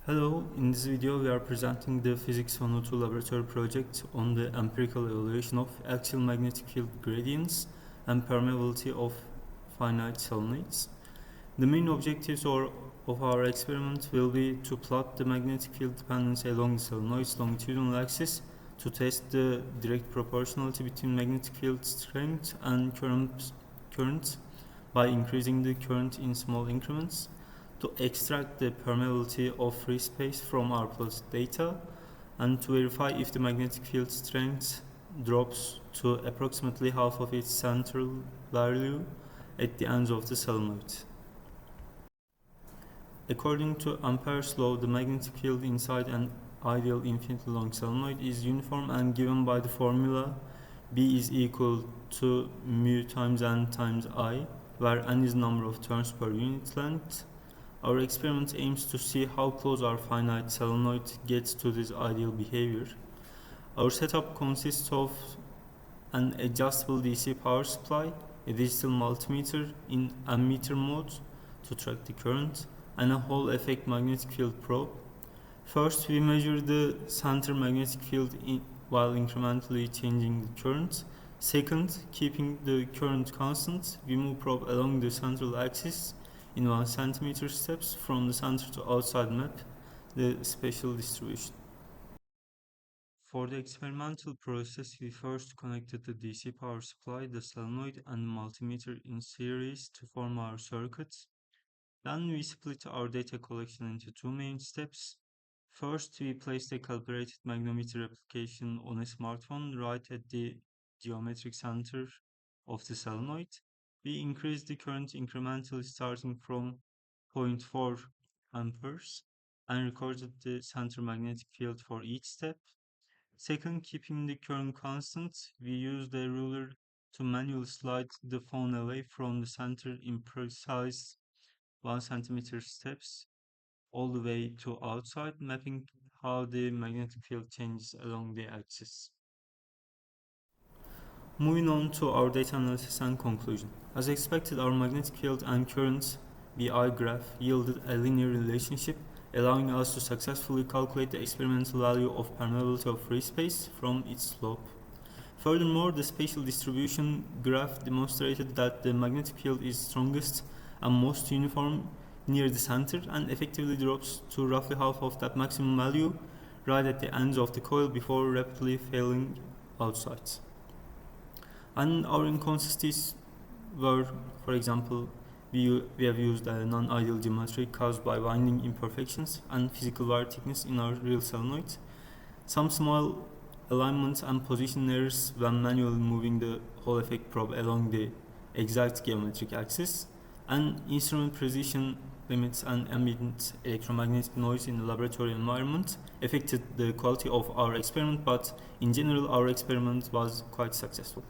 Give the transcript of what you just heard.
Hello, in this video we are presenting the PHYS102 laboratory project on the empirical evaluation of axial magnetic field gradients and permeability of finite solenoids. The main objectives of our experiment will be to plot the magnetic field dependency along the solenoid's longitudinal axis to test the direct proportionality between magnetic field strength and current by increasing the current in small increments, to extract the permeability of free space from our plotted data, and to verify if the magnetic field strength drops to approximately half of its central value at the ends of the solenoid. According to Ampere's law, the magnetic field inside an ideal infinitely long solenoid is uniform and given by the formula B is equal to mu times n times I, where n is the number of turns per unit length. Our experiment aims to see how close our finite solenoid gets to this ideal behavior. Our setup consists of an adjustable DC power supply, a digital multimeter in ammeter mode to track the current, and a Hall effect magnetic field probe. First, we measure the center magnetic field while incrementally changing the current. Second, keeping the current constant, we move probe along the central axis in 1 centimeter steps from the center to outside map the spatial distribution. For the experimental process, we first connected the DC power supply, the solenoid, and the multimeter in series to form our circuits. Then we split our data collection into two main steps. First, we placed a calibrated magnetometer application on a smartphone right at the geometric center of the solenoid. We increased the current incrementally starting from 0.4 amperes and recorded the center magnetic field for each step. Second, keeping the current constant, we used a ruler to manually slide the phone away from the center in precise 1 centimeter steps all the way to outside, mapping how the magnetic field changes along the axis. Moving on to our data analysis and conclusion. As expected, our magnetic field and current BI graph yielded a linear relationship, allowing us to successfully calculate the experimental value of permeability of free space from its slope. Furthermore, the spatial distribution graph demonstrated that the magnetic field is strongest and most uniform near the center and effectively drops to roughly half of that maximum value right at the ends of the coil before rapidly falling outside. And our inconsistencies were, for example, we have used a non-ideal geometry caused by winding imperfections and physical wire thickness in our real solenoid, some small alignment and position errors when manually moving the Hall effect probe along the exact geometric axis, and instrument precision limits and ambient electromagnetic noise in the laboratory environment affected the quality of our experiment, but in general our experiment was quite successful.